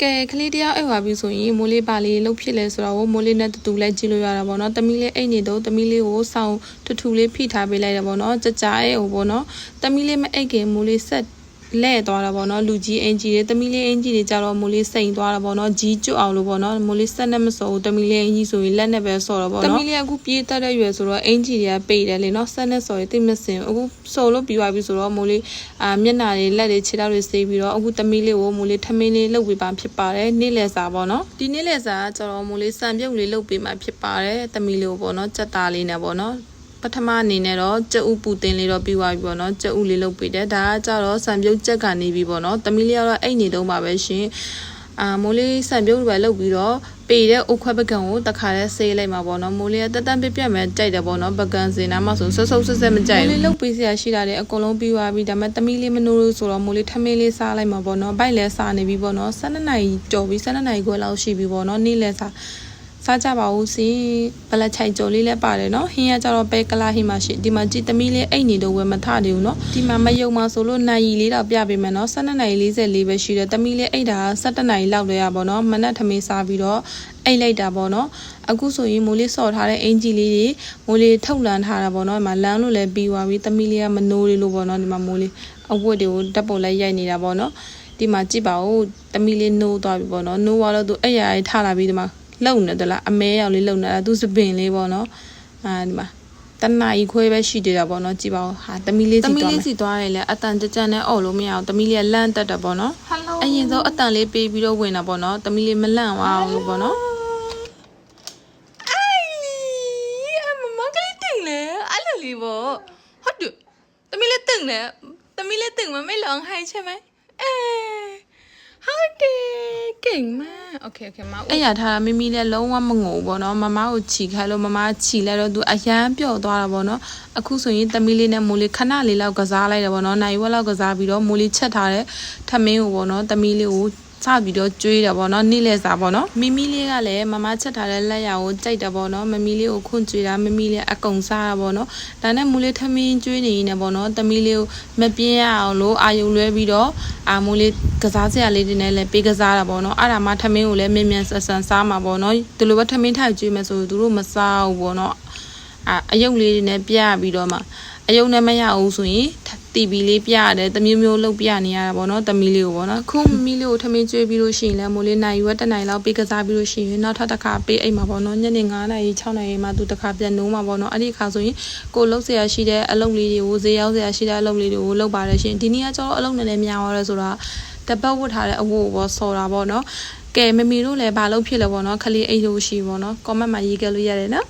ကဲကလေးတယောက်အိပ်သွားပြီဆိုရင်မိုးလေးပါလေးလှုပ်ဖြစ်လဲဆိုတော့မိုးလေးနဲ့တူလဲကြည့်လို့ရတာပေါ့နော်တမီးလေးအိတ်နေတော့တမီးလေးကိုဆောင်းထူလေးဖိထားပေးလိုက်တယ်ပေါ့နော်ကြကြအိတ်ဟိုပေါ့နော်တမီးလေးမအိတ်ခင်မိုးလေးဆက်လဲသွားတာပေါ့နော်လူကြီးအင်ကြီးတွေတမီးလေးအင်ကြီးတွေကြတော့မိုးလေးစိန်သွားတာပေါ့နော်ကြီးကျွတ်အောင်လို့ပေါ့နော်မိုးလေးဆက်နဲ့မစော်ဘူးတမီးလေးအင်ကြီးဆိုရင်လက်နဲ့ပဲစော်တော့ပေါ့နော်တမီးလေးအခုပြေးတက်တဲ့ရွယ်ဆိုတော့အင်ကြီးတွေကပိတ်တယ်လေနော်ဆက်နဲ့စော်ရင်တိတ်မစင်အခုစော်လို့ပြီးသွားပြီဆိုတော့မိုးလေးမျက်နှာတွေလက်တွေခြေထောက်တွေဆေးပြီးတော့အခုတမီးလေးကိုမိုးလေးထမင်းလေးလှုပ်ပေးပါဖြစ်ပါတယ်နေ့လယ်စာပေါ့နော်ဒီနေ့လယ်စာကကျတော့မိုးလေးစံပြုတ်လေးလှုပ်ပေးမှဖြစ်ပါတယ်တမီးလေးကိုပေါ့နော်ကြက်သားလေးနဲ့ပေါ့နော်ပထမအနေနဲ့တော့ကြက်ဥပူတင်လေးတော့ပြီးသွားပြီပေါ့နော်ကြက်ဥလေးလုပ်ပေးတယ်ဒါကကြတော့စံပြုတ်ကြက်ကနေပြီပေါ့နော်တမီးလေးကတော့အိတ်နေတော့ပါပဲရှင်မိုးလေးစံပြုတ်ပဲလုပ်ပြီးတော့ပေတဲ့အုတ်ခွက်ပကံကိုတခါလဲဆေးလိုက်မှာပေါ့နော်မိုးလေးကတက်ပြက်မဲ့ကြိုက်တယ်ပေါ့နော်ပကံစင်နားမှာဆိုဆုပ်ဆက်မကြိုက်ဘူးမိုးလေးလုပ်ပေးစရာရှိတာတွေအကုန်လုံးပြီးသွားပြီဒါပေမဲ့တမီးလေးမနိုးလို့ဆိုတော့မိုးလေးထမင်းလေးစားလိုက်မှာပေါ့နော်ဘိုက်လဲစားနေပြီပေါ့နော်12နာရီကြော်ပြီး12နာရီခွဲလောက်ရှိပြီပေါ့နော်နေ့လဲစားကြပါဦးစီဘလက်ချိုင်ကြော်လေးလည်းပါတယ်နော်ဟင်းရကြတော့ပဲကလာဟင်းမရှိဒီမှာကြည်သမီးလေးအိတ်နေတော့ဝယ်မထတယ်ဘူးနော်ဒီမှာမယုံမှာဆိုလို့နိုင်ရီလေးတော့ပြပေးမယ်နော်12နာရီ44ပဲရှိတယ်သမီးလေးအိတ်တာ17နာရီလောက်တည်းရပါတော့မနက်ထမင်းစားပြီးတော့အိတ်လိုက်တာပေါ့နော်အခုဆိုရင်မိုးလေးစော်ထားတဲ့အင်ဂျီလေးတွေမိုးလေးထုတ်လန်းထားတာပေါ့နော်ဒီမှာလမ်းလို့လည်းပြီးသွားပြီသမီးလေးကမနိုးလေးလို့ပေါ့နော်ဒီမှာမိုးလေးအဝတ်တွေကိုဓာတ်ပုံလိုက်ရိုက်နေတာပေါ့နော်ဒီမှာကြည့်ပါဦးသမီးလေးနိုးသွားပြီပေါ့နော်နိုးသွားတော့သူအဲ့ရရထားလာပြီးဒီမှာလုံနေတယ်လားအမဲရောက်လေးလုံနေတာသူစပင်လေးပေါ့နော်ဒီမှာတနာကြီးခွဲပဲရှိသေးတာပေါ့နော်ကြည့်ပါဦးဟာတမီးလေးစီသွားတယ်လေအတန်ကြကြနဲ့အော်လို့မရအောင်တမီးလေးကလန့်တက်တယ်ပေါ့နော်အရင်ဆုံးအတန်လေးပေးပြီးတော့ဝင်တာပေါ့နော်တမီးလေးမလန့်အောင်လို့ပေါ့နော်မမကလေးတင်လေအဲ့လိုလေးပေါ့ဟုတ်တယ်တမီးလေးတင်လေတမီးလေးတင်မไม่ร้องไห้ใช่ไหมဟုတ်တယ်เก่งมากโอเคမအဲ့ရထားမိမိလည်းလုံးဝမငိုဘူးပေါ့နော်မမကိုခြီခိုင်းလို့မမခြီလိုက်တော့သူအရန်ပျော့သွားတာပေါ့နော်အခုဆိုရင်သမီးလေးနဲ့မိုးလေးခဏလေးလောက်ကစားလိုက်တယ်ပေါ့နော်နိုင်ဝက်လောက်ကစားပြီးတော့မိုးလေးချက်ထားတဲ့ထမင်းကိုပေါ့နော်သမီးလေးကိုစပြီးတော့ကျွေးတယ်ပေါ့နော်နေ့လယ်စာပေါ့နော်မိမိလေးကလည်းမမချက်ထားတဲ့လက်ရကိုကြိုက်တယ်ပေါ့နော်မမီလေးကိုခွန့်ကျွေးတာမမီလေးအကုန်စားတာပေါ့နော်ဒါနဲ့မိုးလေးထမင်းကျွေးနေနေပေါ့နော်သမီးလေးကိုမပြင်းရအောင်လို့အာယုံလွဲပြီးတော့မိုးလေးကစားစရာလေးတွေနဲ့လည်းပေးကစားတာပေါ့နော်အဲ့ဒါမှထမင်းကိုလည်းမြန်မြန်ဆန်ဆန်စားမှာပေါ့နော်ဒီလိုပဲထမင်းထိုက်ကျွေးမယ်ဆိုသူတို့မစားဘူးပေါ့နော်အယုတ်လေးတွေနဲ့ပြပြီးတော့မှအယုံနဲ့မရဘူးဆိုရင်တီဗီလေးပြရတယ်တမျိုးမျိုးလုပ်ပြနေရတာပေါ့နော်တမီးလေးကိုပေါ့နော်ခုမမီလေးကိုထမင်းကျွေးပြီးလို့ရှိရင်လည်းမိုးလေးနိုင်ရွက်တနိုင်လောက်ပေးကစားပြီးလို့ရှိရင်နောက်ထပ်တစ်ခါပေးအိမ်မှာပေါ့နော်ညနေ9နာရီ6နာရီမှသူတစ်ခါပြန်နိုးမှာပေါ့နော်အဲ့ဒီအခါဆိုရင်ကိုလှုပ်เสียရှိတဲ့အလုပ်လေးတွေကိုဈေးရောက်เสียရှိတဲ့အလုပ်လေးတွေကိုလုပ်ပါတယ်ရှင်ဒီနေ့ကကျတော့အလုပ်နဲ့လည်းများသွားတယ်ဆိုတာတပတ်ဝတ်ထားတဲ့အဝတ်ကိုဆော်တာပေါ့နော်ကဲမမီတို့လည်းဘာလုပ်ဖြစ်လဲပေါ့နော်ခလေးအိတ်လို့ရှိပေါ့နော် comment မှာရေးခဲ့လို့ရတယ်နော်